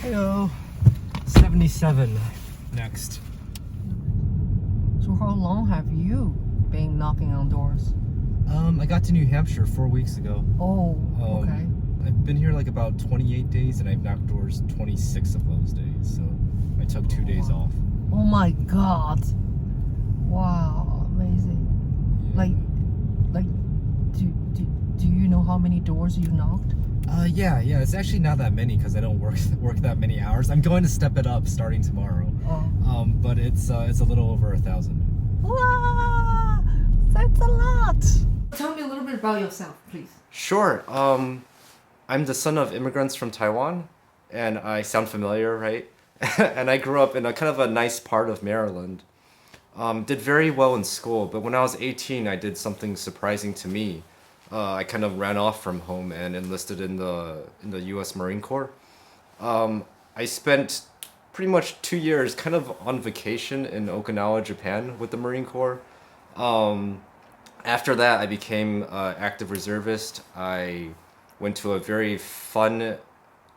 Heyo. 77 next. So how long have you been knocking on doors? I got to New Hampshire 4 weeks ago. Oh, okay. I've been here like about 28 days and I've knocked doors 26 of those days. So I took 2 days off. Oh my God. Wow, amazing. Yeah. Like, do you know how many doors you knocked? Yeah. It's actually not that many because I don't work that many hours. I'm going to step it up starting tomorrow. Oh. But it's a little over 1,000. Wow, that's a lot. Tell me a little bit about yourself, please. Sure. I'm the son of immigrants from Taiwan, and I sound familiar, right? And I grew up in a kind of a nice part of Maryland. Did very well in school, but when I was 18, I did something surprising to me. I kind of ran off from home and enlisted in the U.S. Marine Corps. I spent pretty much 2 years kind of on vacation in Okinawa, Japan with the Marine Corps. After that, I became an active reservist. I went to a very fun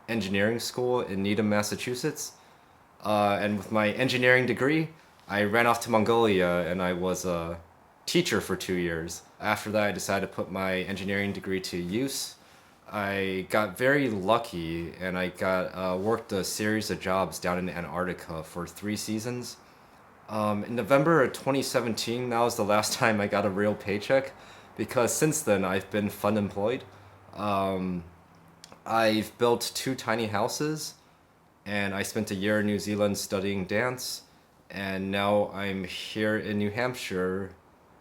engineering school in Needham, Massachusetts. And with my engineering degree, I ran off to Mongolia and I was a teacher for 2 years. After that, I decided to put my engineering degree to use. I got very lucky and I worked a series of jobs down in Antarctica for 3 seasons. In November of 2017, that was the last time I got a real paycheck because since then I've been fun employed. I've built 2 tiny houses and I spent a year in New Zealand studying dance, and now I'm here in New Hampshire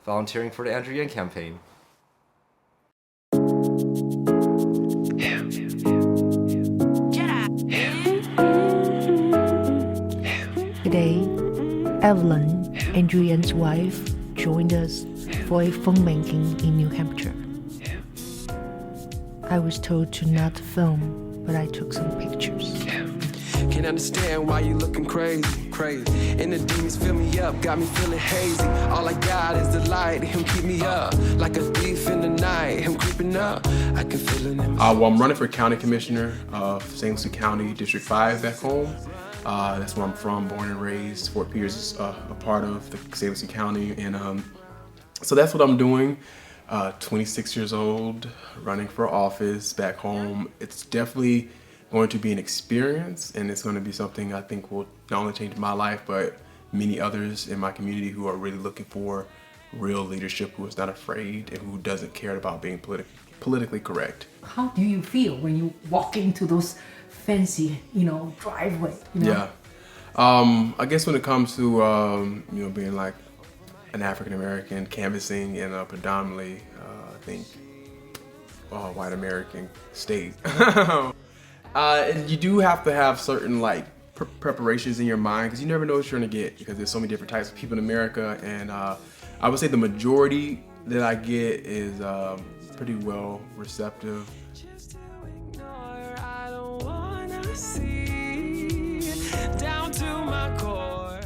volunteering for the Andrew Yang campaign. Today, Evelyn, Andrew Yang's wife, joined us for a filmmaking in New Hampshire. I was told to not film, but I took some pictures. Can't understand why you looking crazy. And the demons fill me up, got me feeling hazy. All I got is the light, him keep me up. Like a thief in the night, him creeping up. I can feel it in my Well, I'm running for county commissioner of St. Lucie County, District 5 back home. That's where I'm from, born and raised. Fort Pierce is a part of the St. Lucie County. And so that's what I'm doing. 26 years old, running for office back home. It's definitely going to be an experience, and it's going to be something I think will not only change my life, but many others in my community who are really looking for real leadership, who is not afraid and who doesn't care about being politically correct. How do you feel when you walk into those fancy, driveway? Yeah. I guess when it comes to, being like an African-American canvassing in a predominantly, I think, white American state. You do have to have certain preparations in your mind because you never know what you're gonna get because there's so many different types of people in America, and I would say the majority that I get is pretty well receptive.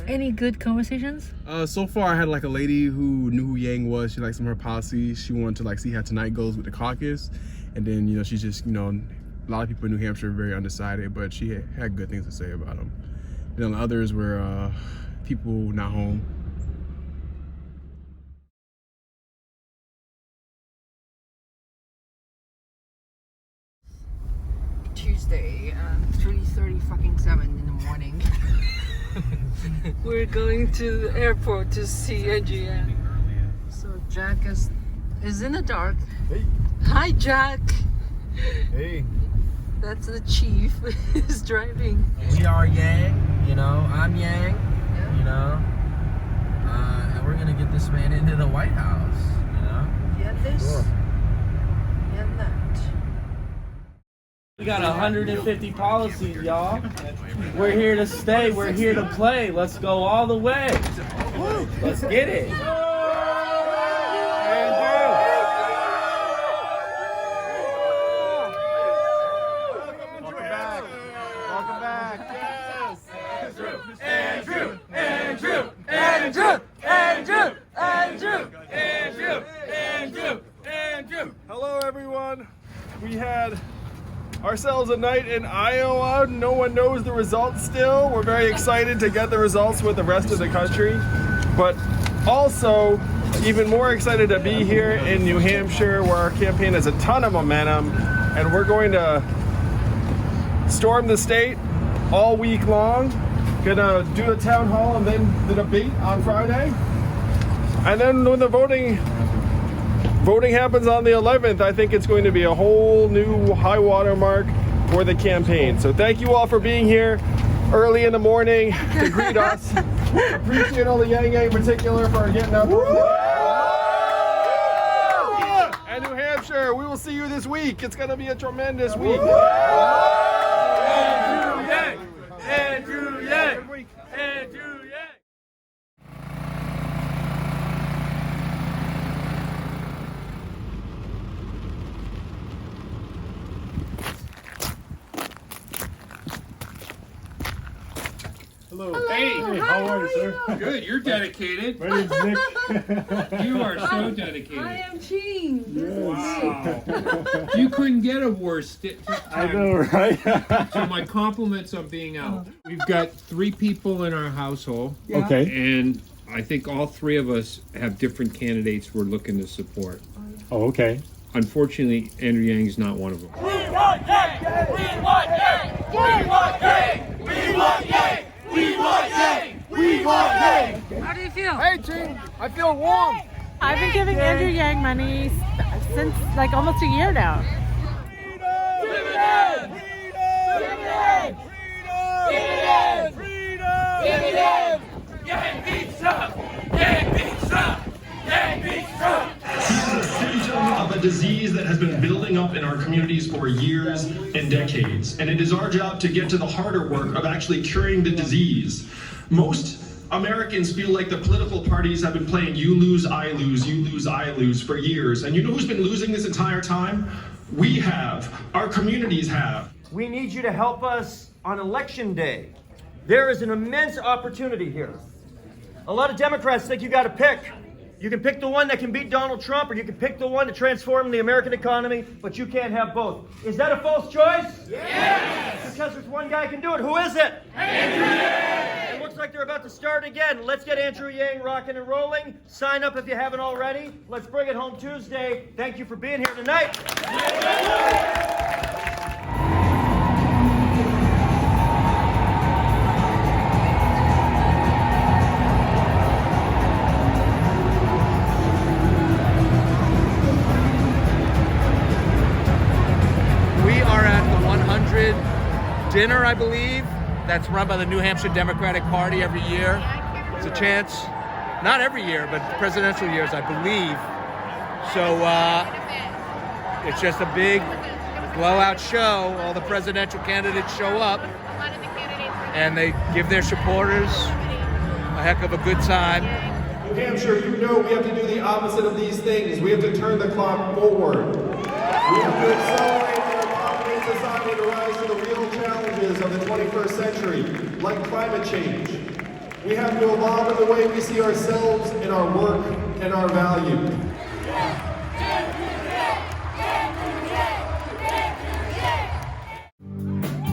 Any good conversations? So far, I had a lady who knew who Yang was. She liked some of her policies. She wanted to see how tonight goes with the caucus, and then she's just a lot of people in New Hampshire are very undecided, but she had good things to say about them. And then others were people not home. Tuesday, 3:37 in the morning. We're going to the airport to see Andrew Yang. So Jack is in the dark. Hey. Hi, Jack. Hey. That's the chief is driving. We are Yang, I'm Yang, and we're gonna get this man into the White House, Yeah, this. Sure. Yeah, that. We got 150 policies, y'all. We're here to stay. We're here to play. Let's go all the way. Let's get it. Andrew. Hello, everyone. We had our ourselves a night in Iowa. No one knows the results still. We're very excited to get the results with the rest of the country. But also, even more excited to be here in New Hampshire, where our campaign has a ton of momentum. And we're going to storm the state all week long. Gonna do a town hall and then the debate on Friday. And then when the voting happens on the 11th, I think it's going to be a whole new high water mark for the campaign. So thank you all for being here early in the morning to greet us. Appreciate all the Yang Yang in particular for getting up. And New Hampshire, we will see you this week. It's going to be a tremendous week. Andrew Yang! Andrew Yang! Andrew Yang! Hello. Hey, how are you, sir? Good, you're dedicated. My name's Nick. You are so dedicated. I am Ching. Wow. You couldn't get a worse time. I know, right? So my compliments on being out. We've got 3 people in our household. Yeah. Okay. And I think all 3 of us have different candidates we're looking to support. Oh, okay. Unfortunately, Andrew Yang's not one of them. We want Yang! We want Yang! We want Yang! We want Yang! We want Yang! We want Yang! How do you feel? Hey, Ching, I feel warm. I've been giving Andrew Yang money since like almost a year now. Freedom! Freedom! Freedom! Freedom! Yang beats Trump! Yang beats Trump! Yang beats Trump! He's a symptom of a disease that has been building up in our communities for years and decades. And it is our job to get to the harder work of actually curing the disease. Most Americans feel like the political parties have been playing you lose, I lose, you lose, I lose for years. And you know who's been losing this entire time? We have. Our communities have. We need you to help us on election day. There is an immense opportunity here. A lot of Democrats think you got to pick. You can pick the one that can beat Donald Trump, or you can pick the one to transform the American economy, but you can't have both. Is that a false choice? Yes! Because there's one guy who can do it. Who is it? Andrew Yang! It looks like they're about to start again. Let's get Andrew Yang rocking and rolling. Sign up if you haven't already. Let's bring it home Tuesday. Thank you for being here tonight. dinner, I believe, that's run by the New Hampshire Democratic Party every year. It's a chance, not every year, but presidential years, I believe. So it's just a big blowout show. All the presidential candidates show up, and they give their supporters a heck of a good time. New Hampshire, you know we have to do the opposite of these things. We have to turn the clock forward. We have to accelerate our economy and society to rise to the real challenges of the 21st century, like climate change. We have to evolve in the way we see ourselves in our work and our value.